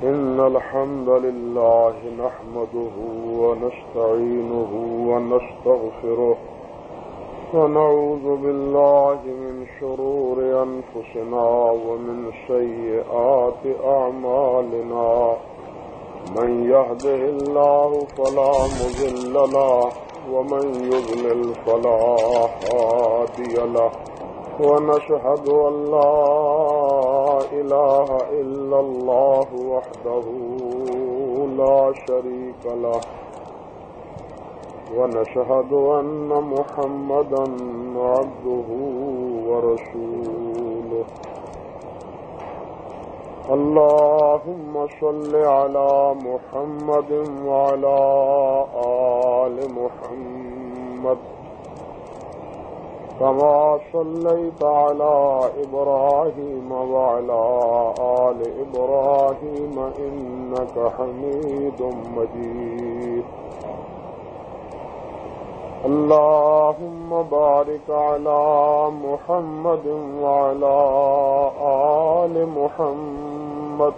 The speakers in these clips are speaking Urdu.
إن الحمد لله نحمده ونستعينه ونستغفره ونعوذ بالله من شرور أنفسنا ومن سيئات أعمالنا من يهده الله فلا مضل له ومن يضلل فلا هادي له ونشهد أن لا إله إلا الله وحده لا شريك له ونشهد أن محمدا عبده ورسوله اللهم صل على محمد وعلى آل محمد كما صليت على إبراهيم وعلى آل إبراهيم إنك حميد مجيد اللهم بارك على محمد وعلى آل محمد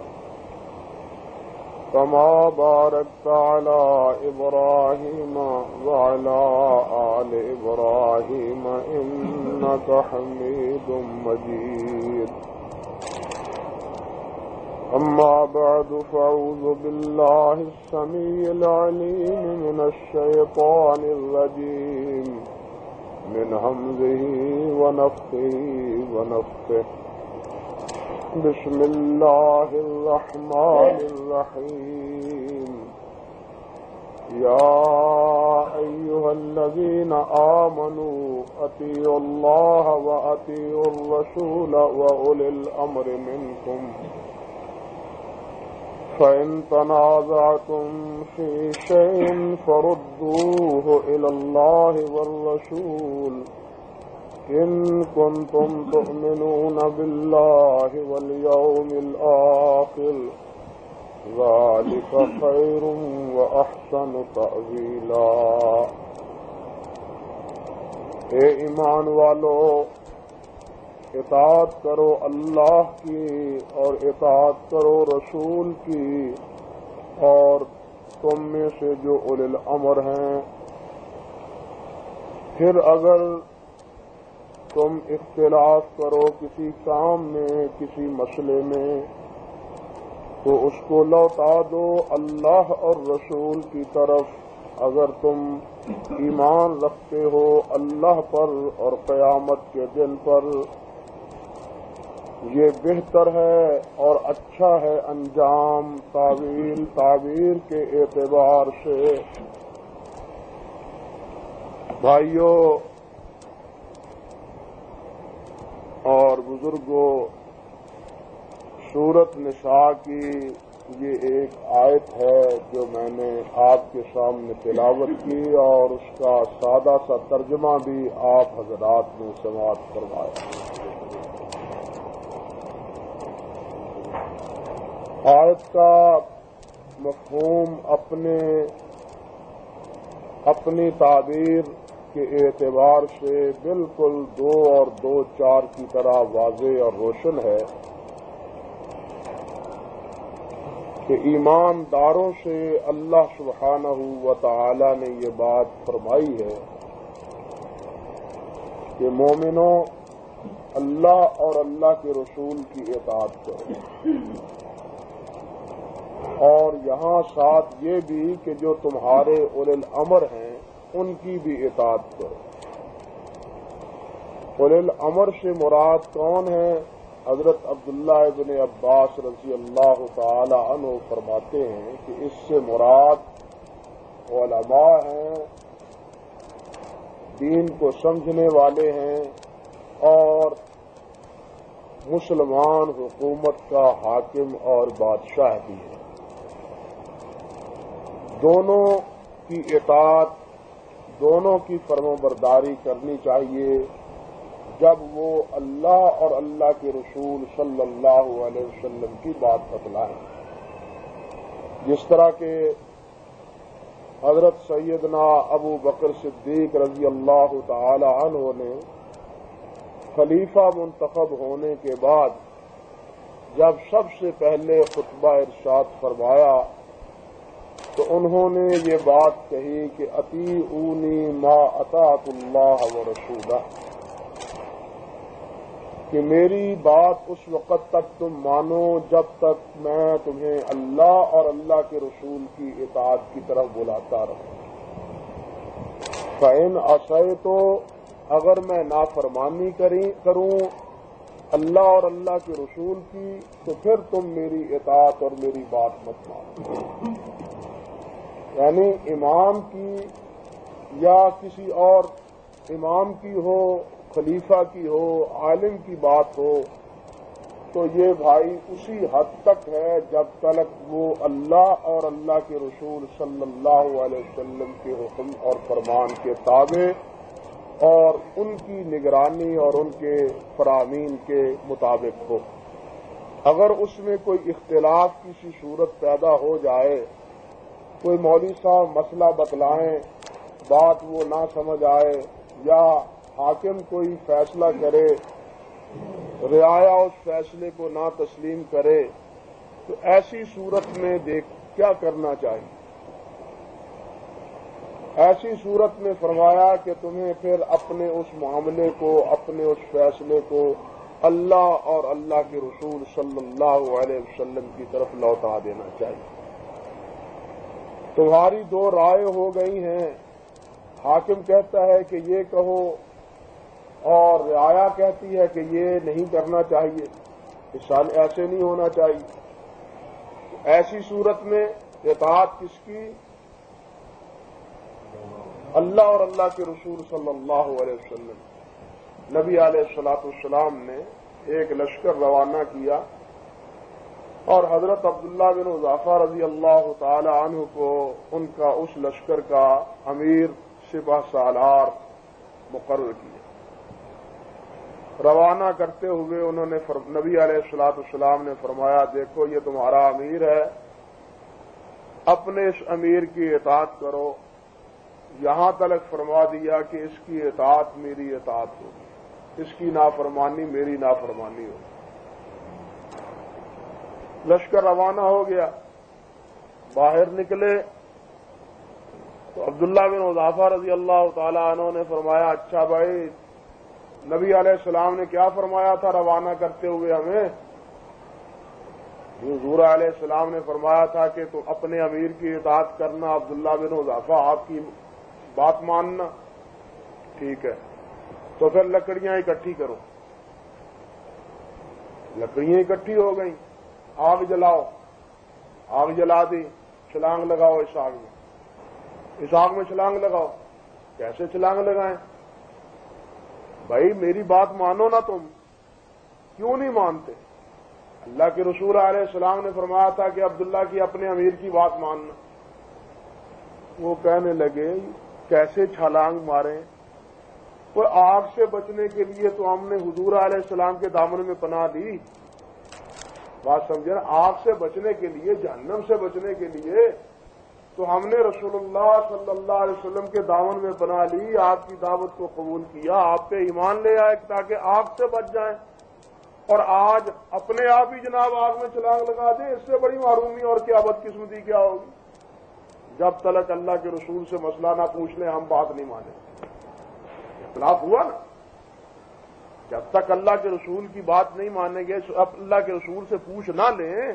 كما باركت على إبراهيم وعلى آل إبراهيم إنك حميد مجيد أما بعد فأعوذ بالله السميع العليم من الشيطان الرجيم من همزه ونفخه ونفثه بسم الله الرحمن الرحيم يا أيها الذين آمنوا أطيعوا الله وأطيعوا الرسول وأولي الأمر منكم فإن تنازعتم في شيء فردوه إلى الله والرسول إن كنتم تؤمنون بالله واليوم الآخر ذلك خير وأحسن تأويلا۔ اے ایمان والو، اطاعت کرو اللہ کی اور اطاعت کرو رسول کی، اور تم میں سے جو اولی الامر ہیں، پھر اگر تم اختلاف کرو کسی کام میں، کسی مسئلے میں، تو اس کو لوٹا دو اللہ اور رسول کی طرف۔ اگر تم ایمان رکھتے ہو اللہ پر اور قیامت کے دن پر، یہ بہتر ہے اور اچھا ہے انجام تعبیر کے اعتبار سے۔ بھائیوں اور بزرگوں، سورۃ نساء کی یہ ایک آیت ہے جو میں نے آپ کے سامنے تلاوت کی، اور اس کا سادہ سا ترجمہ بھی آپ حضرات نے سماعت فرمایا۔ آیت کا مفہوم اپنی تعبیر کے اعتبار سے بالکل 2 اور 2 4 کی طرح واضح اور روشن ہے کہ ایمانداروں سے اللہ سبحانہ و تعالی نے یہ بات فرمائی ہے کہ مومنوں اللہ اور اللہ کے رسول کی اطاعت کرو، اور یہاں ساتھ یہ بھی کہ جو تمہارے اولی الامر ہیں ان کی بھی اطاعت کرو۔ اولی الامر سے مراد کون ہیں؟ حضرت عبداللہ ابن عباس رضی اللہ تعالی عنہ فرماتے ہیں کہ اس سے مراد علماء ہیں، دین کو سمجھنے والے ہیں، اور مسلمان حکومت کا حاکم اور بادشاہ بھی ہے۔ دونوں کی اطاعت، دونوں کی فرمانبرداری کرنی چاہیے جب وہ اللہ اور اللہ کے رسول صلی اللہ علیہ وسلم کی بات بتلائیں۔ جس طرح کہ حضرت سیدنا ابو بکر صدیق رضی اللہ تعالی عنہ نے خلیفہ منتخب ہونے کے بعد جب سب سے پہلے خطبہ ارشاد فرمایا تو انہوں نے یہ بات کہی کہ اطیعونی ما اطاعت اللہ ورسولہ، کہ میری بات اس وقت تک تم مانو جب تک میں تمہیں اللہ اور اللہ کے رسول کی اطاعت کی طرف بلاتا رہوں۔ فَإِنْ عَصَيْتُ، اگر میں نافرمانی کروں اللہ اور اللہ کے رسول کی، تو پھر تم میری اطاعت اور میری بات مت مانو۔ یعنی امام کی یا کسی اور امام کی ہو، خلیفہ کی ہو، عالم کی بات ہو، تو یہ بھائی اسی حد تک ہے جب تک وہ اللہ اور اللہ کے رسول صلی اللہ علیہ وسلم کے حکم اور فرمان کے تابع اور ان کی نگرانی اور ان کے فرامین کے مطابق ہو۔ اگر اس میں کوئی اختلاف کسی صورت پیدا ہو جائے، کوئی مولوی صاحب مسئلہ بتلائیں، بات وہ نہ سمجھ آئے، یا حاکم کوئی فیصلہ کرے، رعایا اس فیصلے کو نہ تسلیم کرے، تو ایسی صورت میں کیا کرنا چاہیے؟ ایسی صورت میں فرمایا کہ تمہیں پھر اپنے اس معاملے کو، اپنے اس فیصلے کو اللہ اور اللہ کے رسول صلی اللہ علیہ وسلم کی طرف لوٹا دینا چاہیے۔ تمہاری دو رائے ہو گئی ہیں، حاکم کہتا ہے کہ یہ کہو اور رعایا کہتی ہے کہ یہ نہیں کرنا چاہیے، ایسے نہیں ہونا چاہیے۔ ایسی صورت میں اطاعت کس کی؟ اللہ اور اللہ کے رسول صلی اللہ علیہ وسلم۔ نبی علیہ الصلوۃ والسلام نے ایک لشکر روانہ کیا اور حضرت عبداللہ بن حذیفہ رضی اللہ تعالی عنہ کو ان کا اس لشکر کا امیر سپہ سالار مقرر کیا۔ روانہ کرتے ہوئے انہوں نے نبی علیہ الصلوۃ والسلام نے فرمایا، دیکھو یہ تمہارا امیر ہے، اپنے اس امیر کی اطاعت کرو۔ یہاں تک فرما دیا کہ اس کی اطاعت میری اطاعت ہوگی، اس کی نافرمانی میری نافرمانی ہوگی۔ لشکر روانہ ہو گیا، باہر نکلے تو عبداللہ بن حذیفہ رضی اللہ تعالی عنہ نے فرمایا، اچھا بھائی، نبی علیہ السلام نے کیا فرمایا تھا روانہ کرتے ہوئے ہمیں؟ حضور علیہ السلام نے فرمایا تھا کہ تم اپنے امیر کی اطاعت کرنا، عبداللہ بن حذیفہ آپ کی بات ماننا۔ ٹھیک ہے، تو پھر لکڑیاں اکٹھی کرو۔ لکڑیاں اکٹھی ہو گئیں، آگ جلاؤ۔ آگ جلا دی، چھلانگ لگاؤ اس آگ میں، اس آگ میں چھلانگ لگاؤ۔ کیسے چھلانگ لگائیں؟ بھائی میری بات مانو نا، تم کیوں نہیں مانتے؟ اللہ کے رسول علیہ السلام نے فرمایا تھا کہ عبداللہ کی اپنے امیر کی بات ماننا۔ وہ کہنے لگے کیسے چھلانگ ماریں؟ وہ آگ سے بچنے کے لیے تو ہم نے حضور علیہ السلام کے دامن میں پناہ دی۔ بات سمجھے نا؟ آگ سے بچنے کے لیے، جہنم سے بچنے کے لیے تو ہم نے رسول اللہ صلی اللہ علیہ وسلم کے دامن میں پناہ لی، آپ کی دعوت کو قبول کیا، آپ پہ ایمان لے آئے تاکہ آگ سے بچ جائیں، اور آج اپنے آپ ہی جناب آگ میں چھلانگ لگا دیں۔ اس سے بڑی معرومی اور کیا بدقسمتی کیا ہوگی؟ جب تک اللہ کے رسول سے مسئلہ نہ پوچھ لیں ہم بات نہیں مانیں۔ اختلاف ہوا نا، جب تک اللہ کے رسول کی بات نہیں مانیں گے، اللہ کے رسول سے پوچھ نہ لیں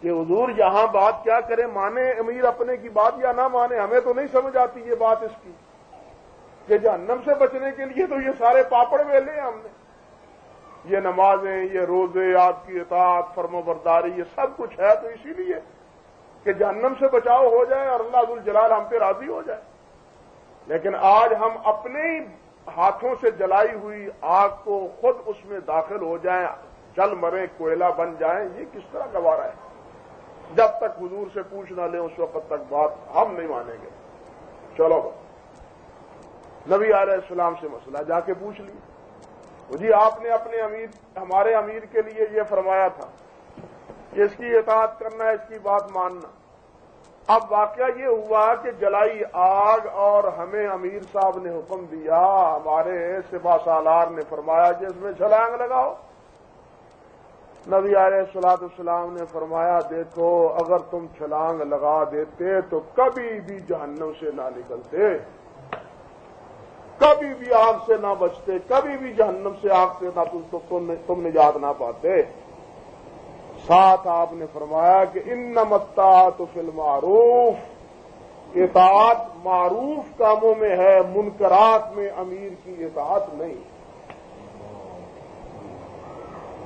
کہ حضور یہاں بات کیا کریں، مانے امیر اپنے کی بات یا نہ مانے، ہمیں تو نہیں سمجھ آتی یہ بات اس کی کہ جہنم سے بچنے کے لیے تو یہ سارے پاپڑ ویلے ہیں ہم نے، یہ نمازیں، یہ روزے، آپ کی اطاعت، فرم و برداری، یہ سب کچھ ہے تو اسی لیے کہ جہنم سے بچاؤ ہو جائے اور اللہ ذوالجلال ہم پہ راضی ہو جائے۔ لیکن آج ہم اپنے ہی ہاتھوں سے جلائی ہوئی آگ کو خود اس میں داخل ہو جائیں، جل مریں، کوئلہ بن جائیں، یہ کس طرح گوارا ہے؟ جب تک حضور سے پوچھ نہ لیں اس وقت تک بات ہم نہیں مانیں گے۔ چلو نبی علیہ السلام سے مسئلہ جا کے پوچھ لی، جی آپ نے اپنے ہمارے امیر کے لیے یہ فرمایا تھا کہ اس کی اطاعت کرنا ہے، اس کی بات ماننا۔ اب واقعہ یہ ہوا کہ جلائی آگ اور ہمیں امیر صاحب نے حکم دیا، ہمارے سپہ سالار نے فرمایا کہ اس میں چھلانگ لگاؤ۔ نبی علیہ الصلوۃ والسلام نے فرمایا دیکھو اگر تم چھلانگ لگا دیتے تو کبھی بھی جہنم سے نہ نکلتے، کبھی بھی آگ سے نہ بچتے، کبھی بھی جہنم سے آگ سے نہ تم نجات نہ پاتے۔ ساتھ آپ نے فرمایا کہ انما الطاعۃ فی المعروف، اطاعت معروف کاموں میں ہے، منکرات میں امیر کی اطاعت نہیں۔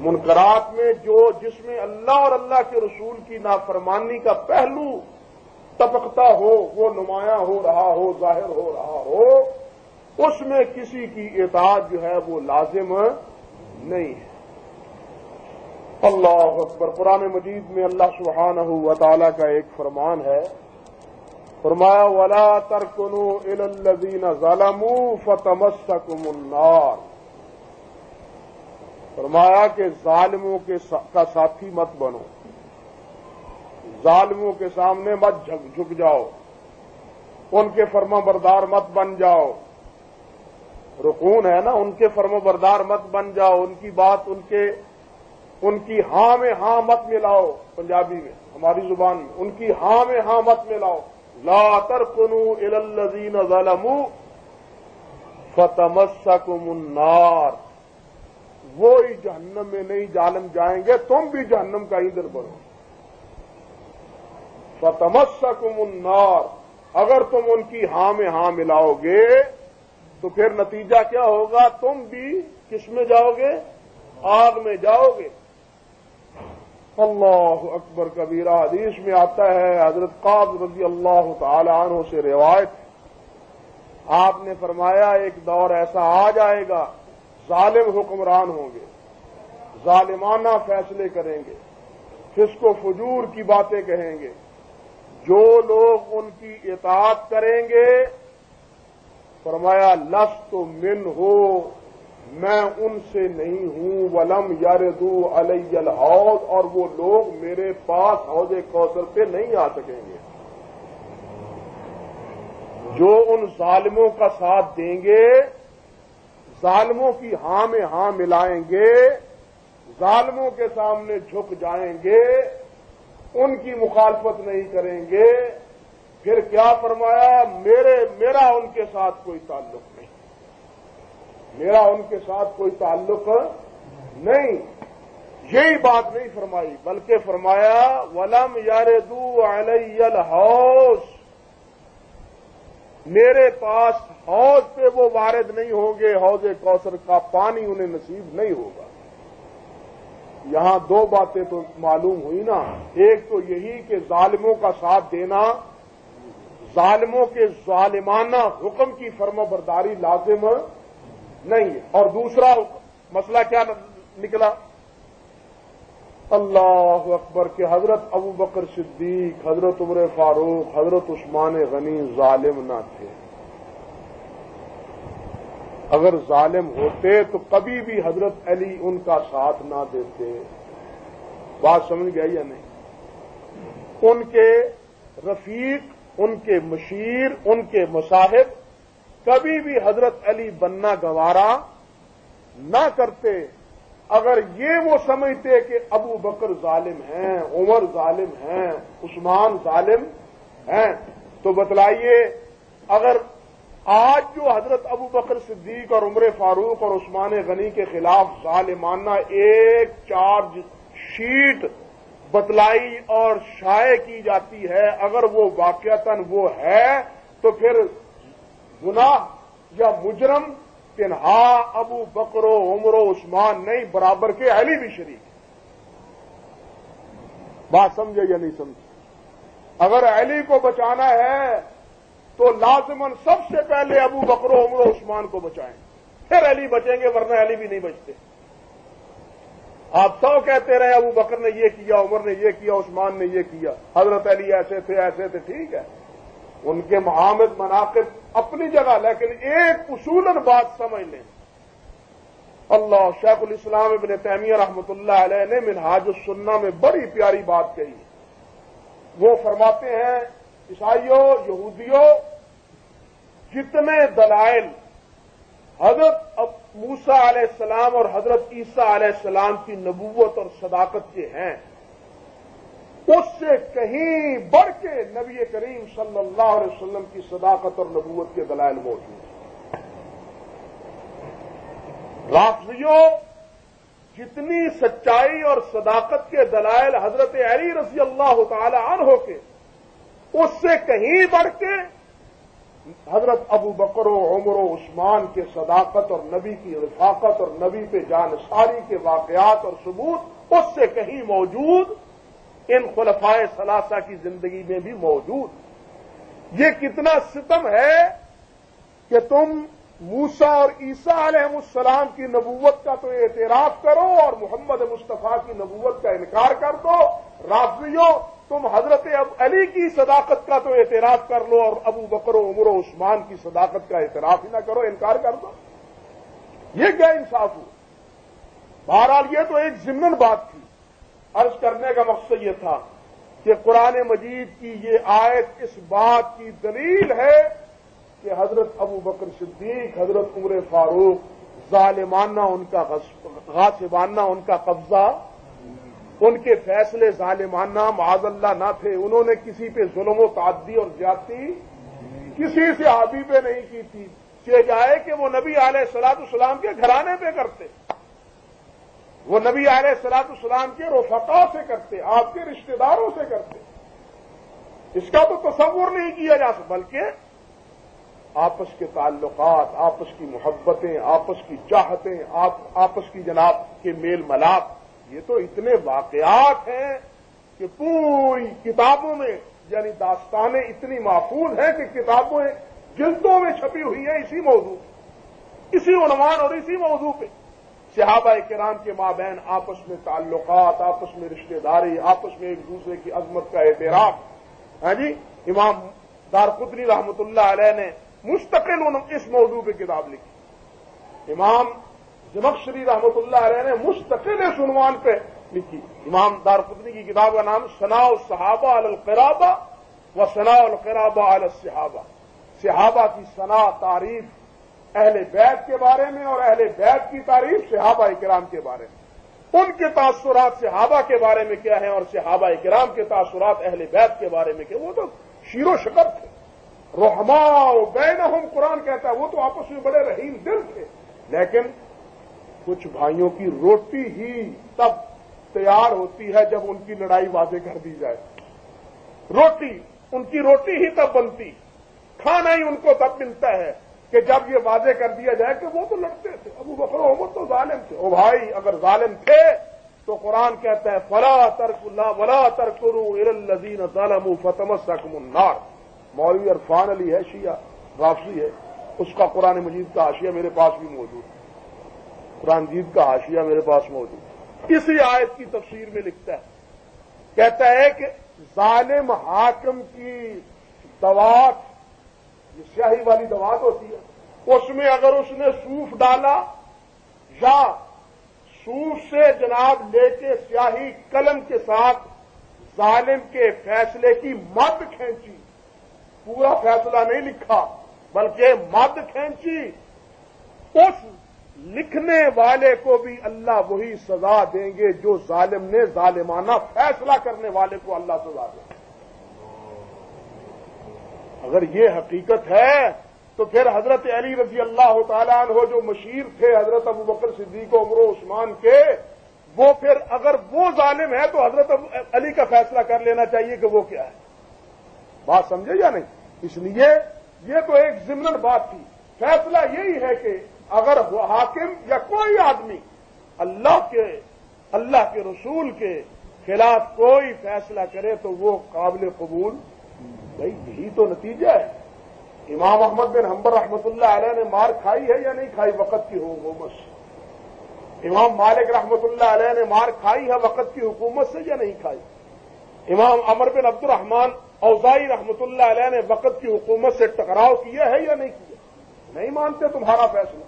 منکرات میں جس میں اللہ اور اللہ کے رسول کی نافرمانی کا پہلو ٹپکتا ہو، وہ نمایاں ہو رہا ہو، ظاہر ہو رہا ہو، اس میں کسی کی اطاعت جو ہے وہ لازم نہیں ہے۔ اللہ اکبر۔ قرآن مجید میں اللہ سبحانہ و تعالی کا ایک فرمان ہے، فرمایا وَلَا تَرْكُنُوا إِلَى الَّذِينَ ظَلَمُوا فَتَمَسَّكُمُ النَّارُ، فرمایا کہ ظالموں کا ساتھی مت بنو، ظالموں کے سامنے مت جھک جاؤ، ان کے فرما بردار مت بن جاؤ، رکون ہے نا، ان کے فرما بردار مت بن جاؤ، ان کی بات ان کی ہاں میں ہاں مت ملاؤ، پنجابی میں ہماری زبان میں ان کی ہاں میں ہاں مت ملاؤ، لا ترکنوا الی الذین ظلموا فتمسکم النار، وہی جہنم میں نہیں ظالم جائیں گے، تم بھی جہنم کا ایندھن بنو۔ فتمسکم النار، اگر تم ان کی ہاں میں ہاں ملاؤ گے تو پھر نتیجہ کیا ہوگا؟ تم بھی کس میں جاؤ گے؟ آگ میں جاؤ گے۔ اللہ اکبر کبیرہ۔ حدیث میں آتا ہے، حضرت قعب رضی اللہ تعالی عنہ سے روایت، آپ نے فرمایا ایک دور ایسا آ جائے گا، ظالم حکمران ہوں گے، ظالمانہ فیصلے کریں گے، فسق و فجور کی باتیں کہیں گے، جو لوگ ان کی اطاعت کریں گے، فرمایا لست منہ، میں ان سے نہیں ہوں، ولم یردوا علی الحوض، اور وہ لوگ میرے پاس حوض کوثر پہ نہیں آ سکیں گے۔ جو ان ظالموں کا ساتھ دیں گے، ظالموں کی ہاں میں ہاں ملائیں گے، ظالموں کے سامنے جھک جائیں گے، ان کی مخالفت نہیں کریں گے، پھر کیا فرمایا؟ میرا ان کے ساتھ کوئی تعلق نہیں، میرا ان کے ساتھ کوئی تعلق نہیں۔ یہی بات نہیں فرمائی، بلکہ فرمایا وَلَمْ يَرِدُوا عَلَيَّ الْحَوْضَ، میرے پاس حوض پہ وہ وارد نہیں ہوں گے، حوض کوثر کا پانی انہیں نصیب نہیں ہوگا۔ یہاں دو باتیں تو معلوم ہوئی نا، ایک تو یہی کہ ظالموں کا ساتھ دینا، ظالموں کے ظالمانہ حکم کی فرما برداری لازم نہیں ہے، اور دوسرا مسئلہ کیا نکلا؟ اللہ اکبر کہ حضرت ابو بکر صدیق، حضرت عمر فاروق، حضرت عثمان غنی ظالم نہ تھے۔ اگر ظالم ہوتے تو کبھی بھی حضرت علی ان کا ساتھ نہ دیتے۔ بات سمجھ گئی یا نہیں؟ ان کے رفیق، ان کے مشیر، ان کے مصاحب کبھی بھی حضرت علی بننا گوارا نہ کرتے۔ اگر یہ وہ سمجھتے کہ ابو بکر ظالم ہیں، عمر ظالم ہیں، عثمان ظالم ہیں، تو بتلائیے اگر آج جو حضرت ابو بکر صدیق اور عمر فاروق اور عثمان غنی کے خلاف ظالمانہ ایک چارج شیٹ بتلائی اور شائع کی جاتی ہے، اگر وہ واقعتاً وہ ہے تو پھر گناہ یا مجرم تنہا ابو بکر و عمر و عثمان نہیں، برابر کے علی بھی شریک ہے۔ بات سمجھے یا نہیں سمجھے؟ اگر علی کو بچانا ہے تو لازماً سب سے پہلے ابو بکر و عمر و عثمان کو بچائیں، پھر علی بچیں گے، ورنہ علی بھی نہیں بچتے۔ آپ سو کہتے رہے ابو بکر نے یہ کیا، عمر نے یہ کیا، عثمان نے یہ کیا، حضرت علی ایسے تھے، ٹھیک ہے، ان کے محامد مناقب اپنی جگہ، لیکن ایک اصولاً بات سمجھ لیں۔ اللہ شیخ الاسلام ابن تیمیہ رحمۃ اللہ علیہ نے منہاج السنہ میں بڑی پیاری بات کہی۔ وہ فرماتے ہیں عیسائیوں، یہودیوں، جتنے دلائل حضرت موسیٰ علیہ السلام اور حضرت عیسیٰ علیہ السلام کی نبوت اور صداقت کے ہیں، اس سے کہیں بڑھ کے نبی کریم صلی اللہ علیہ وسلم کی صداقت اور نبوت کے دلائل موجود ہیں۔ رافضیوں، جتنی سچائی اور صداقت کے دلائل حضرت علی رضی اللہ تعالی عنہ کے، اس سے کہیں بڑھ کے حضرت ابو بکر و عمر و عثمان کے صداقت اور نبی کی رفاقت اور نبی پہ جانثاری کے واقعات اور ثبوت اس سے کہیں موجود ان خلفائے ثلاثہ کی زندگی میں بھی موجود۔ یہ کتنا ستم ہے کہ تم موسیٰ اور عیسیٰ علیہ السلام کی نبوت کا تو اعتراف کرو اور محمد مصطفیٰ کی نبوت کا انکار کر دو۔ رافضیوں، تم حضرت علی کی صداقت کا تو اعتراف کر لو اور ابو بکر و عمر و عثمان کی صداقت کا اعتراف ہی نہ کرو، انکار کر دو۔ یہ کیا انصاف ہو؟ بہرحال یہ تو ایک ضمن بات تھی۔ عرض کرنے کا مقصد یہ تھا کہ قرآن مجید کی یہ آیت اس بات کی دلیل ہے کہ حضرت ابو بکر صدیق، حضرت عمر فاروق ظالمانہ ان کا غاصبانہ ان کا قبضہ، ان کے فیصلے ظالمانہ معاذ اللہ نہ تھے۔ انہوں نے کسی پہ ظلم و تعدی اور زیادتی کسی صحابی پہ نہیں کی تھی، یہ جائے کہ وہ نبی علیہ الصلوۃ والسلام کے گھرانے پہ کرتے، وہ نبی علیہ الصلوۃ والسلام کے رفقا سے کرتے، آپ کے رشتہ داروں سے کرتے۔ اس کا تو تصور نہیں کیا جا سکتا، بلکہ آپس کے تعلقات، آپس کی محبتیں، آپس کی چاہتیں، آپس کی جناب کے میل ملاپ، یہ تو اتنے واقعات ہیں کہ پوری کتابوں میں یعنی داستانیں اتنی محفوظ ہیں کہ کتابوں جلدوں میں چھپی ہوئی ہیں اسی موضوع، اسی عنوان اور اسی موضوع پہ۔ صحابہ کرام کے مابین آپس میں تعلقات، آپس میں رشتہ داری، آپس میں ایک دوسرے کی عظمت کا اعتراف۔ ہاں جی، امام دارقطنی رحمۃ اللہ علیہ نے مستقل اس موضوع پہ کتاب لکھی، امام زمخشری رحمۃ اللہ علیہ نے مستقل اس عنوان پہ لکھی۔ امام دارقطنی کی کتاب کا نام ثناء الصحابہ علی القرابہ و ثناء القرابہ علی الصحابہ، صحابہ کی ثنا تعریف اہل بیت کے بارے میں اور اہل بیت کی تعریف صحابہ کرام کے بارے میں، ان کے تاثرات صحابہ کے بارے میں کیا ہیں اور صحابہ کرام کے تاثرات اہل بیت کے بارے میں کیا۔ وہ تو شیر و شکر تھے، رحماء بینہم قرآن کہتا ہے، وہ تو آپس میں بڑے رحیم دل تھے، لیکن کچھ بھائیوں کی روٹی ہی تب تیار ہوتی ہے جب ان کی لڑائی واضح کر دی جائے، روٹی ان کی روٹی ہی تب بنتی، کھانا ہی ان کو تب ملتا ہے کہ جب یہ واضح کر دیا جائے کہ وہ تو لڑتے تھے، ابو بکر و عمر تو ظالم تھے۔ او بھائی، اگر ظالم تھے تو قرآن کہتا ہے فلا ترکوا ولا ترکنوا الی الذین ظلموا فتمسکم النار۔ مولوی عرفان علی ہے، شیعہ رافضی ہے، اس کا قرآن مجید کا حاشیہ میرے پاس بھی موجود ہے، قرآن مجید کا حاشیہ میرے پاس موجود ہے، اسی آیت کی تفسیر میں لکھتا ہے، کہتا ہے کہ ظالم حاکم کی دوات، یہ سیاہی والی دوات ہوتی ہے، اس میں اگر اس نے صوف ڈالا یا صوف سے جناب لے کے سیاہی قلم کے ساتھ ظالم کے فیصلے کی مد کھینچی، پورا فیصلہ نہیں لکھا بلکہ مد کھینچی، اس لکھنے والے کو بھی اللہ وہی سزا دیں گے جو ظالم نے ظالمانہ فیصلہ کرنے والے کو اللہ سزا دے۔ اگر یہ حقیقت ہے تو پھر حضرت علی رضی اللہ تعالیٰ عنہ جو مشیر تھے حضرت ابو بکر صدیق و عمر و عثمان کے، وہ پھر اگر وہ ظالم ہے تو حضرت علی کا فیصلہ کر لینا چاہیے کہ وہ کیا ہے۔ بات سمجھے یا نہیں؟ اس لیے یہ تو ایک ضمن بات تھی، فیصلہ یہی ہے کہ اگر وہ حاکم یا کوئی آدمی اللہ کے رسول کے خلاف کوئی فیصلہ کرے تو وہ قابل قبول، بھائی یہی تو نتیجہ ہے۔ امام احمد بن حنبل رحمۃ اللہ علیہ نے مار کھائی ہے یا نہیں کھائی وقت کی حکومت سے؟ امام مالک رحمۃ اللہ علیہ نے مار کھائی ہے وقت کی حکومت سے یا نہیں کھائی؟ امام عمر بن عبد الرحمن اوزائی رحمۃ اللہ علیہ نے وقت کی حکومت سے ٹکراؤ کیا ہے یا نہیں کیا؟ نہیں مانتے تمہارا فیصلہ،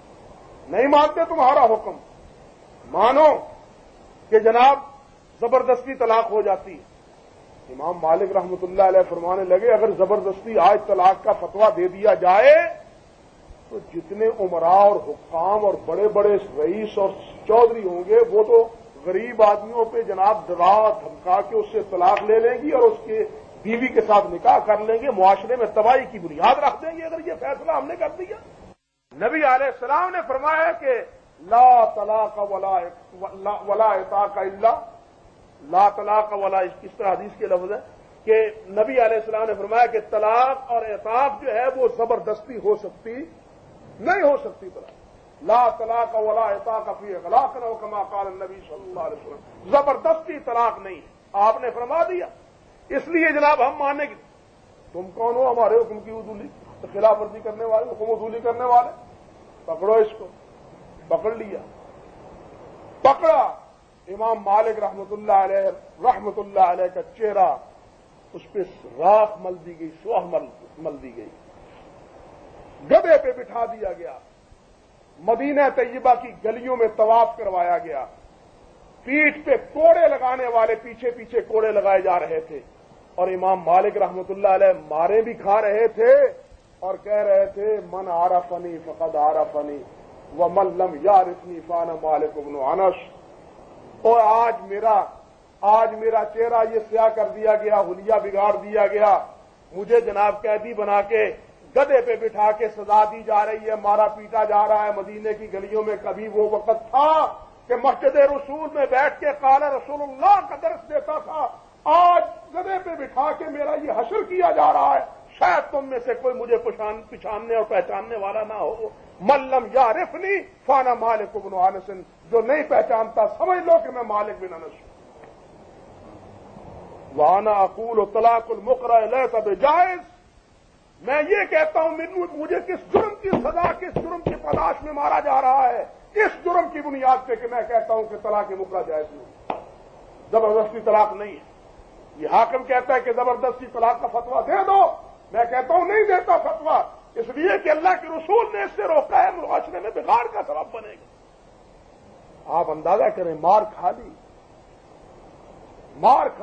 نہیں مانتے تمہارا حکم، مانو کہ جناب زبردستی طلاق ہو جاتی ہے۔ امام مالک رحمۃ اللہ علیہ فرمانے لگے اگر زبردستی آج طلاق کا فتویٰ دے دیا جائے تو جتنے عمراء اور حکام اور بڑے بڑے رئیس اور چودھری ہوں گے وہ تو غریب آدمیوں پہ جناب ڈرا دھمکا کے اس سے طلاق لے لیں گی اور اس کے بیوی کے ساتھ نکاح کر لیں گے، معاشرے میں تباہی کی بنیاد رکھ دیں گے اگر یہ فیصلہ ہم نے کر دیا۔ نبی علیہ السلام نے فرمایا کہ لا طلاق ولا عتاق الا لا طلاق ولا، اس طرح حدیث کے لفظ ہے کہ نبی علیہ السلام نے فرمایا کہ طلاق اور عتاق جو ہے وہ زبردستی ہو سکتی نہیں ہو سکتی طلاق، لا طلاق ولا عتاق فی اغلاق او کما قال النبی صلی اللہ علیہ وسلم، زبردستی طلاق نہیں ہے، آپ نے فرما دیا۔ اس لیے جناب ہم ماننے کی، تم کون ہو ہمارے حکم کی عدولی خلاف ورزی کرنے والے، حکم عدولی کرنے والے، پکڑو اس کو۔ پکڑ لیا، پکڑا، امام مالک رحمت اللہ علیہ کا چہرہ اس پہ راکھ مل دی گئی، سوہ مل دی گئی، گدھے پہ بٹھا دیا گیا، مدینہ طیبہ کی گلیوں میں طواف کروایا گیا، پیٹھ پہ کوڑے لگانے والے پیچھے پیچھے کوڑے لگائے جا رہے تھے، اور امام مالک رحمت اللہ علیہ مارے بھی کھا رہے تھے اور کہہ رہے تھے من عرفنی فقد عرفنی ومن لم یعرفنی فانا مالک بن انس۔ اور آج میرا چہرہ یہ سیاہ کر دیا گیا، حلیہ بگاڑ دیا گیا، مجھے جناب قیدی بنا کے گدھے پہ بٹھا کے سزا دی جا رہی ہے، مارا پیٹا جا رہا ہے مدینے کی گلیوں میں۔ کبھی وہ وقت تھا کہ مسجد رسول میں بیٹھ کے قال رسول اللہ کا درس دیتا تھا، آج گدھے پہ بٹھا کے میرا یہ حشر کیا جا رہا ہے، شاید تم میں سے کوئی مجھے پہچاننے اور پہچاننے والا نہ ہو۔ من لم یعرفنی فانا مالک بن انس، جو نہیں پہچانتا سمجھ لو کہ میں مالک بن انس ہوں۔ وانا اقول طلاق المکرہ لیس بجائز، میں یہ کہتا ہوں مجھے کس جرم کی سزا، کس جرم کی پاداش میں مارا جا رہا ہے، اس جرم کی بنیاد پہ کہ میں کہتا ہوں کہ طلاق مکرہ جائز نہیں، زبردستی طلاق نہیں ہے۔ یہ حاکم کہتا ہے کہ زبردستی طلاق کا فتویٰ دے دو، میں کہتا ہوں نہیں دیتا فتویٰ، اس لیے کہ اللہ کے رسول نے اس سے روکا ہے، معاشرے میں بگاڑ کا سبب بنے گا۔ آپ اندازہ کریں، مار کھا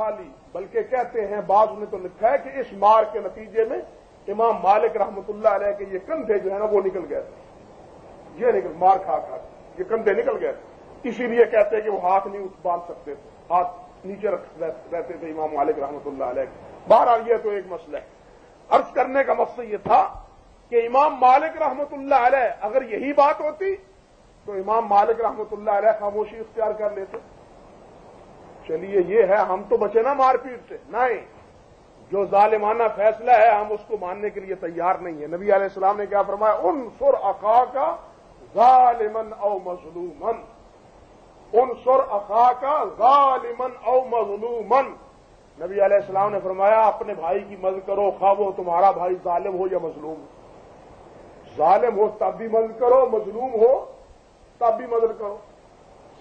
لی، بلکہ کہتے ہیں بعض نے تو لکھا ہے کہ اس مار کے نتیجے میں امام مالک رحمت اللہ علیہ کے یہ کندھے جو ہے نا وہ نکل گئے تھے، یہ مار کھا یہ کندھے نکل گئے تھے، اسی لیے کہتے ہیں کہ وہ ہاتھ نہیں باندھ سکتے تھے، ہاتھ نیچے رہتے تھے امام مالک رحمت اللہ علیہ کے۔ بہرحال یہ تو ایک مسئلہ ہے۔ عرض کرنے کا مقصد یہ تھا کہ امام مالک رحمت اللہ علیہ اگر یہی بات ہوتی تو امام مالک رحمت اللہ علیہ خاموشی اختیار کر لیتے، چلیے یہ ہے ہم تو بچے نا مار پیٹ سے، نہیں، جو ظالمانہ فیصلہ ہے ہم اس کو ماننے کے لیے تیار نہیں ہے۔ نبی علیہ السلام نے کیا فرمایا، انصر اخاک ظالما او مظلوما، انصر اخاک ظالما او مظلوما۔ نبی علیہ السلام نے فرمایا اپنے بھائی کی مدد کرو، خواہ وہ تمہارا بھائی ظالم ہو یا مظلوم ہو، ظالم ہو تب بھی مدد کرو، مظلوم ہو تب بھی مدد کرو۔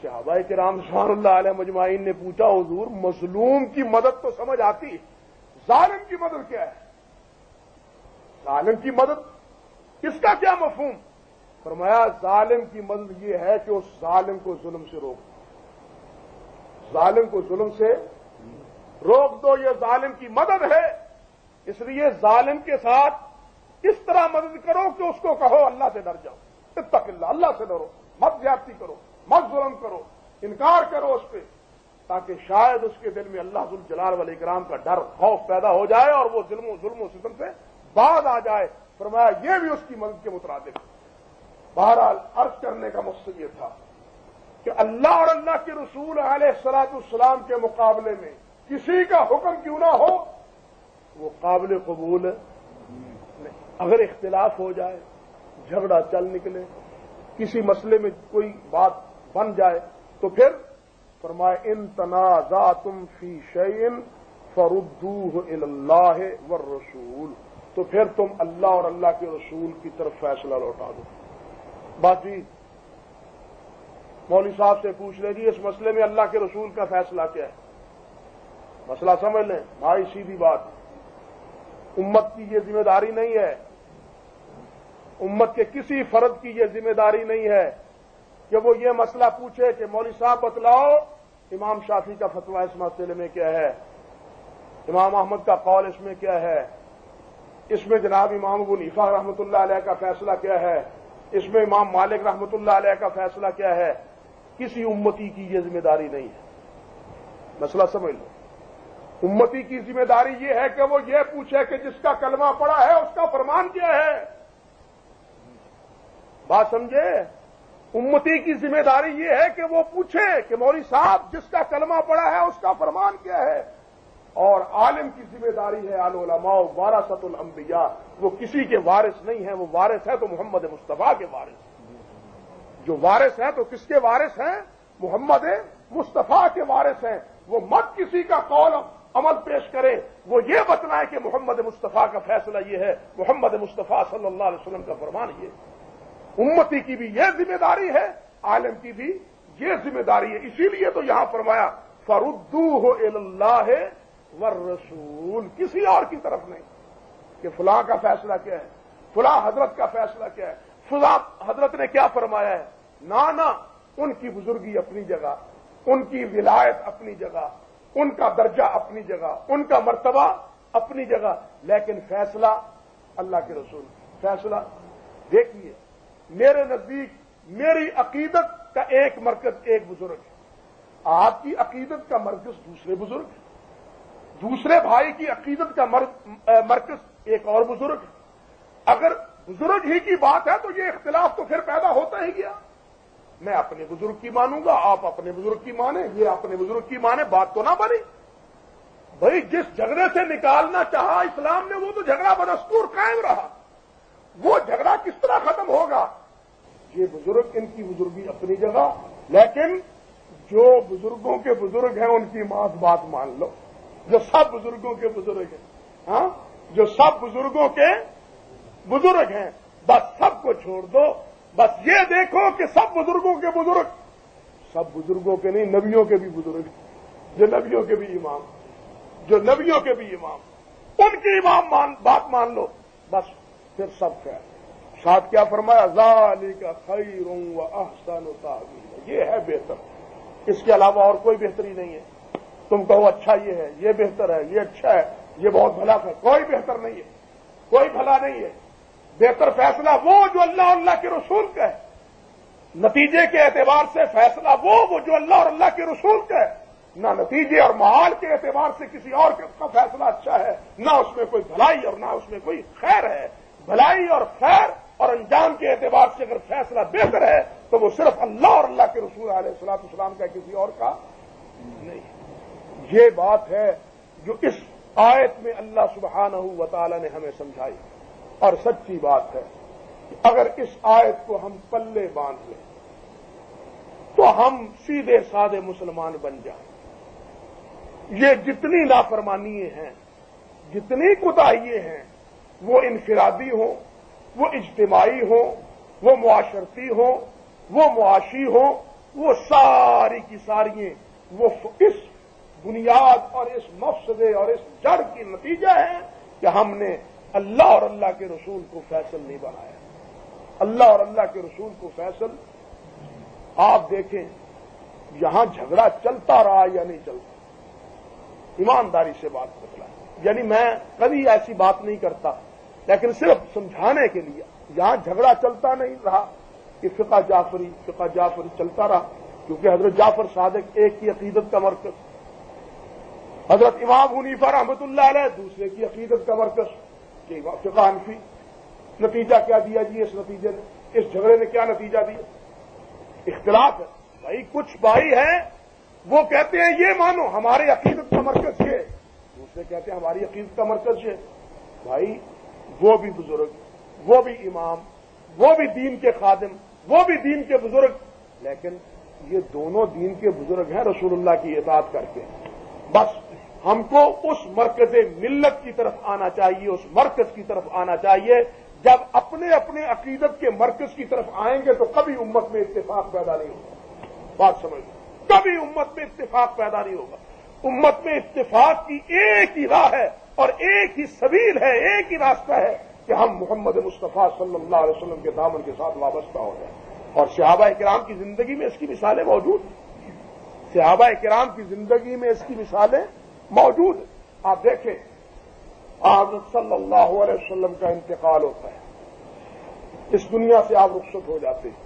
صحابہ کرام رضوان اللہ علیہ مجمعین نے پوچھا حضور مظلوم کی مدد تو سمجھ آتی ہے، ظالم کی مدد کیا ہے؟ ظالم کی مدد کس کا کیا مفہوم؟ فرمایا ظالم کی مدد یہ ہے کہ اس ظالم کو ظلم سے روک، ظالم کو ظلم سے روک دو، یہ ظالم کی مدد ہے۔ اس لیے ظالم کے ساتھ اس طرح مدد کرو کہ اس کو کہو اللہ سے ڈر جاؤ، اتق اللہ، اللہ سے ڈرو، مت زیادتی کرو، مت ظلم کرو، انکار کرو اس پہ، تاکہ شاید اس کے دل میں اللہ ذو الجلال والاکرام کا ڈر خوف پیدا ہو جائے اور وہ ظلم و ستم سے باز آ جائے۔ فرمایا یہ بھی اس کی مدد کے مترادف۔ بہرحال عرض کرنے کا مقصد یہ تھا کہ اللہ اور اللہ کے رسول علیہ الصلوۃ والسلام کے مقابلے میں کسی کا حکم کیوں نہ ہو وہ قابل قبول نہیں۔ اگر اختلاف ہو جائے، جھگڑا چل نکلے، کسی مسئلے میں کوئی بات بن جائے تو پھر فرمائے ان تنازعتم فی شیء فردوہ الی اللہ والرسول، تو پھر تم اللہ اور اللہ کے رسول کی طرف فیصلہ لوٹا دو۔ بات جی مولوی صاحب سے پوچھ لیں جی اس مسئلے میں اللہ کے رسول کا فیصلہ کیا ہے؟ مسئلہ سمجھ لیں بھائی، سیدھی بات، امت کی یہ ذمہ داری نہیں ہے، امت کے کسی فرد کی یہ ذمہ داری نہیں ہے کہ وہ یہ مسئلہ پوچھے کہ مولوی صاحب بتلاؤ امام شافعی کا فتویٰ اس مسئلے میں کیا ہے، امام احمد کا قول اس میں کیا ہے، اس میں جناب امام ابو حنیفہ رحمۃ اللہ علیہ کا فیصلہ کیا ہے، اس میں امام مالک رحمۃ اللہ علیہ کا فیصلہ کیا ہے، کسی امتی کی یہ ذمہ داری نہیں ہے۔ مسئلہ سمجھ لو، امتی کی ذمہ داری یہ ہے کہ وہ یہ پوچھے کہ جس کا کلمہ پڑا ہے اس کا فرمان کیا ہے۔ بات سمجھے؟ امتی کی ذمہ داری یہ ہے کہ وہ پوچھے کہ مولوی صاحب جس کا کلمہ پڑا ہے اس کا فرمان کیا ہے۔ اور عالم کی ذمہ داری ہے العلماء ورثۃ الانبیاء، وہ کسی کے وارث نہیں ہیں، وہ وارث ہے تو محمد مصطفیٰ کے وارث، جو وارث ہے تو کس کے وارث ہیں؟ محمد مصطفیٰ کے وارث ہیں۔ وہ مت کسی کا قول عمل پیش کرے، وہ یہ بتلائے کہ محمد مصطفیٰ کا فیصلہ یہ ہے، محمد مصطفیٰ صلی اللہ علیہ وسلم کا فرمان یہ ہے۔ امتی کی بھی یہ ذمہ داری ہے، عالم کی بھی یہ ذمہ داری ہے۔ اسی لیے تو یہاں فرمایا فردوہ الی اللہ والرسول، کسی اور کی طرف نہیں کہ فلاں کا فیصلہ کیا ہے، فلاں حضرت کا فیصلہ کیا ہے، فلاں حضرت نے کیا فرمایا ہے۔ نہ ان کی بزرگی اپنی جگہ، ان کی ولایت اپنی جگہ، ان کا درجہ اپنی جگہ، ان کا مرتبہ اپنی جگہ، لیکن فیصلہ اللہ کے رسول۔ فیصلہ دیکھیے، میرے نزدیک میری عقیدت کا ایک مرکز ایک بزرگ ہے، آپ کی عقیدت کا مرکز دوسرے بزرگ ہے، دوسرے بھائی کی عقیدت کا مرکز ایک اور بزرگ ہے۔ اگر بزرگ ہی کی بات ہے تو یہ اختلاف تو پھر پیدا ہوتا ہی گیا۔ میں اپنے بزرگ کی مانوں گا، آپ اپنے بزرگ کی مانیں، یہ اپنے بزرگ کی مانے، بات تو نہ بنی۔ بھائی جس جھگڑے سے نکالنا چاہا اسلام نے وہ تو جھگڑا بدستور قائم رہا، وہ جھگڑا کس طرح ختم ہوگا؟ یہ بزرگ ان کی بزرگی اپنی جگہ، لیکن جو بزرگوں کے بزرگ ہیں ان کی بات مان لو، جو سب بزرگوں کے بزرگ ہیں، ہاں جو سب بزرگوں کے بزرگ ہیں، بس سب کو چھوڑ دو، بس یہ دیکھو کہ سب بزرگوں کے بزرگ، سب بزرگوں کے نہیں، نبیوں کے بھی بزرگ، جو نبیوں کے بھی امام، جو نبیوں کے بھی امام، ان کی بات مان لو، بس پھر سب خیر۔ ساتھ کیا فرمایا؟ ذالک خیر و احسن تاویلا، یہ ہے بہتر، اس کے علاوہ اور کوئی بہتری نہیں ہے۔ تم کہو اچھا یہ ہے، یہ بہتر ہے، یہ اچھا ہے، یہ بہت بھلا ہے، کوئی بہتر نہیں ہے، کوئی بھلا نہیں ہے۔ بہتر فیصلہ وہ جو اللہ اور اللہ کے رسول کا ہے، نتیجے کے اعتبار سے فیصلہ وہ جو اللہ اور اللہ کے رسول کا ہے، نہ نتیجے اور محال کے اعتبار سے کسی اور کا فیصلہ اچھا ہے، نہ اس میں کوئی بھلائی اور نہ اس میں کوئی خیر ہے۔ بھلائی اور خیر اور انجام کے اعتبار سے اگر فیصلہ بہتر ہے تو وہ صرف اللہ اور اللہ کے رسول علیہ الصلوۃ والسلام کا، کسی اور کا نہیں۔ یہ بات ہے جو اس آیت میں اللہ سبحانہ و تعالی نے ہمیں سمجھائی، اور سچی بات ہے کہ اگر اس آیت کو ہم پلے باندھ لیں تو ہم سیدھے سادے مسلمان بن جائیں۔ یہ جتنی نافرمانیاں ہیں، جتنی کوتاہیاں ہیں، وہ انفرادی ہوں، وہ اجتماعی ہوں، وہ معاشرتی ہوں، وہ معاشی ہوں، وہ ساری کی ساری وہ اس بنیاد اور اس مفسدے اور اس جڑ کی نتیجہ ہے کہ ہم نے اللہ اور اللہ کے رسول کو فیصل نہیں بنایا۔ اللہ اور اللہ کے رسول کو فیصل، آپ دیکھیں یہاں جھگڑا چلتا رہا یا نہیں چلتا، ایمانداری سے بات بتلائیں، یعنی میں کبھی ایسی بات نہیں کرتا، لیکن صرف سمجھانے کے لیے یہاں جھگڑا چلتا نہیں رہا کہ فقہ جعفری چلتا رہا، کیونکہ حضرت جعفر صادق ایک کی عقیدت کا مرکز، حضرت امام حنیفہ رحمۃ اللہ علیہ دوسرے کی عقیدت کا مرکز، کہ فقہ حنفی۔ نتیجہ کیا دیا جی؟ اس نتیجے نے، اس جھگڑے نے کیا نتیجہ دیا؟ اختلاف ہے۔ بھائی کچھ بھائی ہیں وہ کہتے ہیں یہ مانو ہمارے عقیدت کا مرکز یہ، دوسرے کہتے ہیں ہماری عقیدت کا مرکز یہ۔ بھائی وہ بھی بزرگ، وہ بھی امام، وہ بھی دین کے خادم، وہ بھی دین کے بزرگ، لیکن یہ دونوں دین کے بزرگ ہیں رسول اللہ کی اطاعت کر کے۔ بس ہم کو اس مرکز ملت کی طرف آنا چاہیے، اس مرکز کی طرف آنا چاہیے۔ جب اپنے اپنے عقیدت کے مرکز کی طرف آئیں گے تو کبھی امت میں اتفاق پیدا نہیں ہوگا۔ بات سمجھ لیں، کبھی امت میں اتفاق پیدا نہیں ہوگا۔ امت میں اتفاق کی ایک ہی راہ ہے اور ایک ہی سبیل ہے، ایک ہی راستہ ہے کہ ہم محمد مصطفیٰ صلی اللہ علیہ وسلم کے دامن کے ساتھ وابستہ ہو جائیں۔ اور صحابہ کرام کی زندگی میں اس کی مثالیں موجود ہیں، صحابہ کرام کی زندگی میں اس کی مثالیں موجود ہیں۔ آپ دیکھیں، حضرت صلی اللہ علیہ وسلم کا انتقال ہوتا ہے، اس دنیا سے آپ رخصت ہو جاتے ہیں۔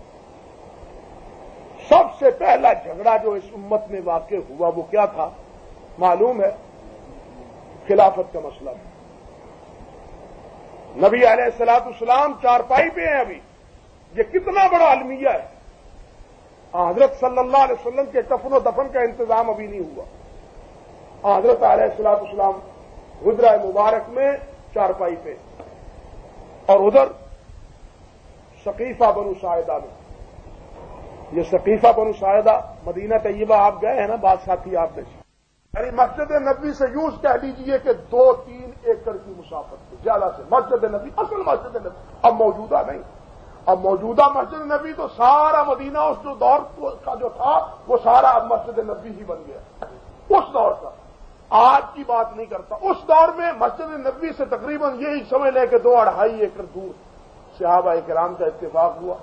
سب سے پہلا جھگڑا جو اس امت میں واقع ہوا وہ کیا تھا معلوم ہے؟ خلافت کا مسئلہ تھا۔ نبی علیہ الصلوۃ والسلام چارپائی پہ ہیں ابھی، یہ کتنا بڑا المیہ ہے۔ حضرت صلی اللہ علیہ وسلم کے کفن و دفن کا انتظام ابھی نہیں ہوا۔ حضرت علیہ الصلوۃ والسلام حجرہ مبارک میں چارپائی پہ، اور ادھر ثقیفہ بنو ساعدہ میں۔ یہ ثقیفہ بنو ساعدہ مدینہ طیبہ آپ گئے ہیں نا، بعض ساتھی آپ نے، یعنی مسجد نبوی سے یوں کہہ لیجیے کہ 2-3 ایکڑ کی مسافت پہ زیادہ سے مسجد نبوی، اصل مسجد نبوی اب موجودہ نہیں۔ اب موجودہ مسجد نبوی تو سارا مدینہ اس جو دور کا جو تھا وہ سارا اب مسجد نبوی ہی بن گیا، اس دور کا، آج کی بات نہیں کرتا۔ اس دور میں مسجد نبوی سے تقریباً یہی سمجھ لیں کہ 2-2.5 ایکڑ دور صحابہ کرام کا اتفاق ہوا،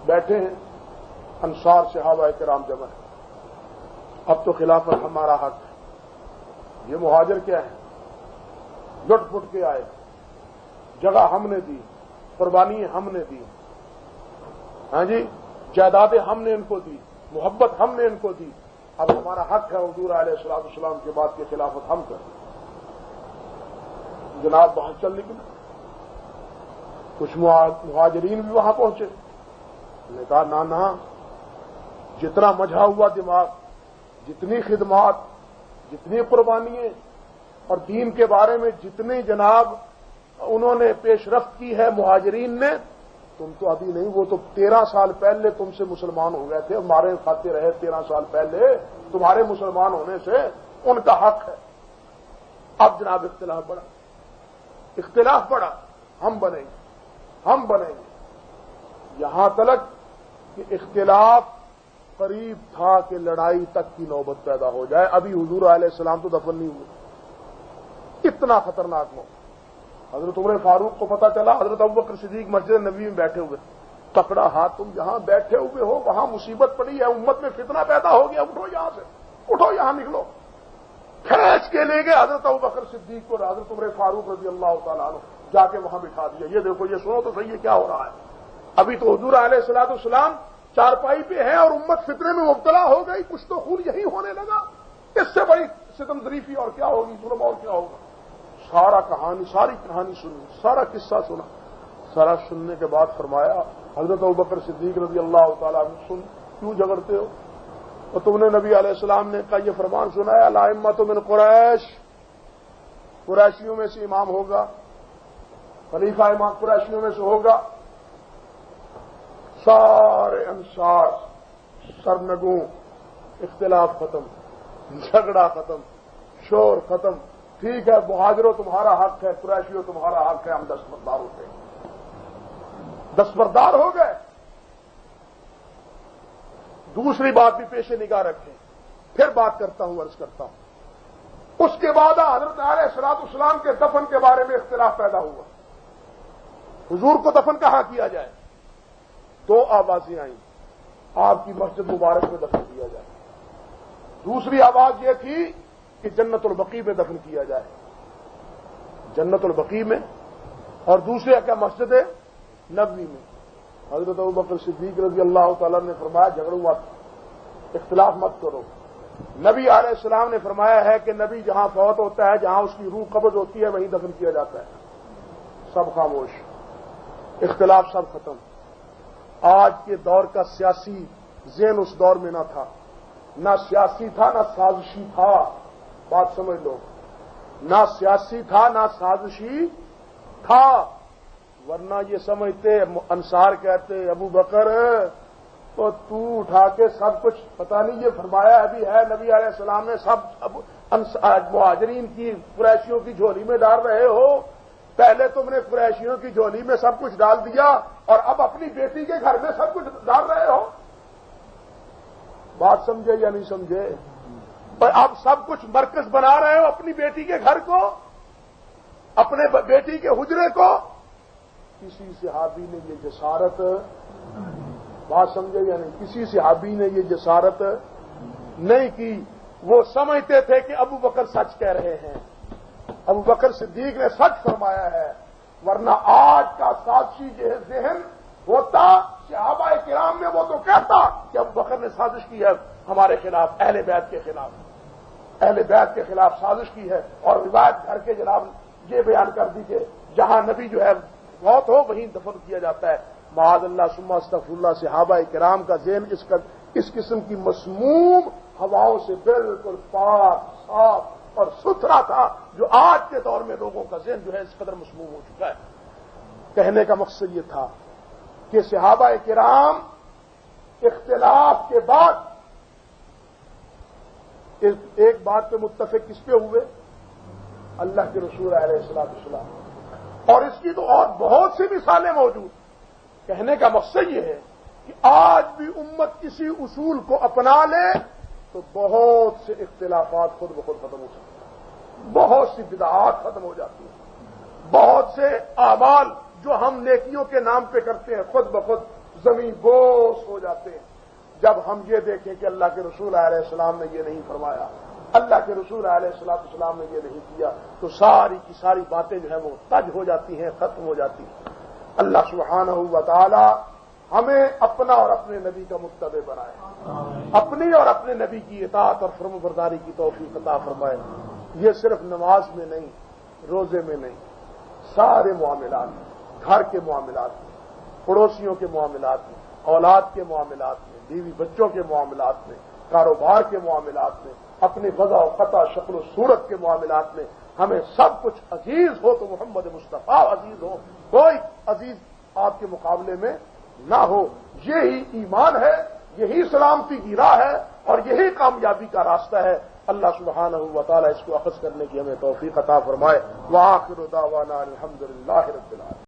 بیٹھے ہیں انصار صحابہ کرام جمع ہیں، اب تو خلافت ہمارا حق ہے۔ یہ مہاجر کیا ہے؟ لٹ پٹ کے آئے، جگہ ہم نے دی، قربانی ہم نے دی، ہاں جی، جائیدادیں ہم نے ان کو دی، محبت ہم نے ان کو دی، اب ہمارا حق ہے حضور علیہ الصلوۃ والسلام کے بعد کی خلافت ہم کریں۔ جناب باہر چل نکلے، کچھ مہاجرین بھی وہاں پہنچے، نے کہا نہ، جتنا مجھا ہوا دماغ، جتنی خدمات، جتنی قربانیاں اور دین کے بارے میں جتنی جناب انہوں نے پیش رفت کی ہے مہاجرین نے، تم تو ابھی نہیں، وہ تو 13 سال پہلے تم سے مسلمان ہو گئے تھے، ہمارے کھاتے رہے 13 سال پہلے، تمہارے مسلمان ہونے سے ان کا حق ہے۔ اب جناب اختلاف بڑھا، ہم بنیں گے، یہاں تک کہ اختلاف قریب تھا کہ لڑائی تک کی نوبت پیدا ہو جائے۔ ابھی حضور علیہ السلام تو دفن نہیں ہوئے، اتنا خطرناک موقع۔ حضرت عمر فاروق کو پتا چلا، حضرت ابوبکر صدیق مسجد نبوی میں بیٹھے ہوئے، پکڑا ہاتھ، تم جہاں بیٹھے ہوئے ہو وہاں مصیبت پڑی ہے، امت میں فتنہ پیدا ہو گیا، اٹھو یہاں سے، اٹھو یہاں نکلو۔ کھینچ کے لے گئے حضرت ابوبکر صدیق کو، حضرت عمر فاروق رضی اللہ تعالیٰ عنہ جا کے وہاں بٹھا دیا۔ یہ دیکھو، یہ سنو تو صحیح ہے کیا ہو رہا ہے۔ ابھی تو حضور علیہ الصلوۃ والسلام چارپائی پہ ہے اور امت فتنے میں مبتلا ہو گئی، کچھ تو خون یہی ہونے لگا، اس سے بڑی ستم ظریفی اور کیا ہوگی، ظلم اور کیا ہوگا۔ ساری کہانی سنی، سارا قصہ سنا، سارا سننے کے بعد فرمایا حضرت ابوبکر صدیق رضی اللہ تعالیٰ عنہ، سن کیوں جھگڑتے ہو؟ اور تم نے نبی علیہ السلام نے کہا یہ فرمان سنا ہے، الائمۃ من قریش، قریشیوں میں سے امام ہوگا، خلیفہ امام قریشیوں میں سے ہوگا۔ سارے انصار سرنگوں، اختلاف ختم، جھگڑا ختم، شور ختم، ٹھیک ہے مہاجروں تمہارا حق ہے، قریشیوں تمہارا حق ہے، ہم دستبردار ہوتے ہیں، دستبردار ہو گئے۔ دوسری بات بھی پیش نگاہ رکھیں، پھر بات کرتا ہوں، عرض کرتا ہوں۔ اس کے بعد حضرت علیہ الصلوۃ والسلام کے دفن کے بارے میں اختلاف پیدا ہوا، حضور کو دفن کہاں کیا جائے؟ 2 آوازیں آئیں، آپ کی مسجد مبارک میں دفن کیا جائے۔ دوسری آواز یہ تھی کہ جنت البقیع میں دفن کیا جائے، جنت البقیع میں، اور دوسرے کیا مسجد نبوی میں۔ حضرت ابوبکر صدیق رضی اللہ تعالیٰ نے فرمایا جھگڑو مت، اختلاف مت کرو۔ نبی علیہ السلام نے فرمایا ہے کہ نبی جہاں فوت ہوتا ہے، جہاں اس کی روح قبض ہوتی ہے، وہیں دفن کیا جاتا ہے۔ سب خاموش، اختلاف سب ختم۔ آج کے دور کا سیاسی ذہن اس دور میں نہ تھا، نہ سیاسی تھا نہ سازشی تھا، بات سمجھ لو، نہ سیاسی تھا نہ سازشی تھا، ورنہ یہ سمجھتے انصار کہتے ابو بکر تو اٹھا کے سب کچھ، پتہ نہیں یہ فرمایا ابھی ہے نبی علیہ السلام نے، سب مہاجرین کی قریشیوں کی جھولی میں ڈال رہے ہو، پہلے تم نے قریشیوں کی جھولی میں سب کچھ ڈال دیا اور اب اپنی بیٹی کے گھر میں سب کچھ ڈال رہے ہو۔ بات سمجھے یا نہیں سمجھے؟ اور اب سب کچھ مرکز بنا رہے ہو اپنی بیٹی کے گھر کو، اپنے بیٹی کے حجرے کو۔ کسی صحابی نے یہ جسارت، بات سمجھے یا نہیں، کسی صحابی نے یہ جسارت نہیں کی۔ وہ سمجھتے تھے کہ ابو بکر سچ کہہ رہے ہیں، ابو بکر صدیق نے سچ فرمایا ہے، ورنہ آج کا سازشی جو ہے ذہن ہوتا صحابہ کرام میں، وہ تو کہتا کہ ابو بکر نے سازش کی ہے ہمارے خلاف، اہل بیت کے خلاف، اہل بیت کے خلاف سازش کی ہے، اور روایت گھر کے جناب یہ بیان کر دی کہ جہاں نبی جو ہے موت ہو وہیں دفن کیا جاتا ہے۔ معاذ اللہ ثم استغفر اللہ، صحابہ کرام کا ذہن اس قسم کی مسموم ہواؤں سے بالکل پاک صاف اور ستھرا تھا، جو آج کے دور میں لوگوں کا ذہن جو ہے اس قدر مسموم ہو چکا ہے۔ کہنے کا مقصد یہ تھا کہ صحابہ کرام اختلاف کے بعد ایک بات پہ متفق کس پہ ہوئے؟ اللہ کے رسول علیہ السلام، اور اس کی تو اور بہت سی مثالیں موجود۔ کہنے کا مقصد یہ ہے کہ آج بھی امت کسی اصول کو اپنا لے تو بہت سے اختلافات خود بخود ختم ہو سکتے ہیں، بہت سی بدعات ختم ہو جاتی ہیں، بہت سے اعمال جو ہم نیکیوں کے نام پہ کرتے ہیں خود بخود زمین بوس ہو جاتے ہیں، جب ہم یہ دیکھیں کہ اللہ کے رسول علیہ السلام نے یہ نہیں فرمایا، اللہ کے رسول علیہ السلام نے یہ نہیں کیا، تو ساری کی ساری باتیں جو ہیں وہ تج ہو جاتی ہیں، ختم ہو جاتی ہیں۔ اللہ سبحانہ و تعالی ہمیں اپنا اور اپنے نبی کا متبع بنائے، اپنی اور اپنے نبی کی اطاعت اور فرم برداری کی توفیق عطا فرمائے۔ یہ صرف نماز میں نہیں، روزے میں نہیں، سارے معاملات میں، گھر کے معاملات میں، پڑوسیوں کے معاملات میں، اولاد کے معاملات میں، بیوی بچوں کے معاملات میں، کاروبار کے معاملات میں، اپنی وضع و قطع شکل و صورت کے معاملات میں ہمیں سب کچھ عزیز ہو تو محمد مصطفیٰ عزیز ہو، کوئی عزیز آپ کے مقابلے میں نہ ہو۔ یہی ایمان ہے، یہی سلامتی کی راہ ہے، اور یہی کامیابی کا راستہ ہے۔ اللہ سبحانہ و تعالی اس کو اخذ کرنے کی ہمیں توفیق عطا فرمائے۔ وآخر دعوانا الحمدللہ رب العالمین۔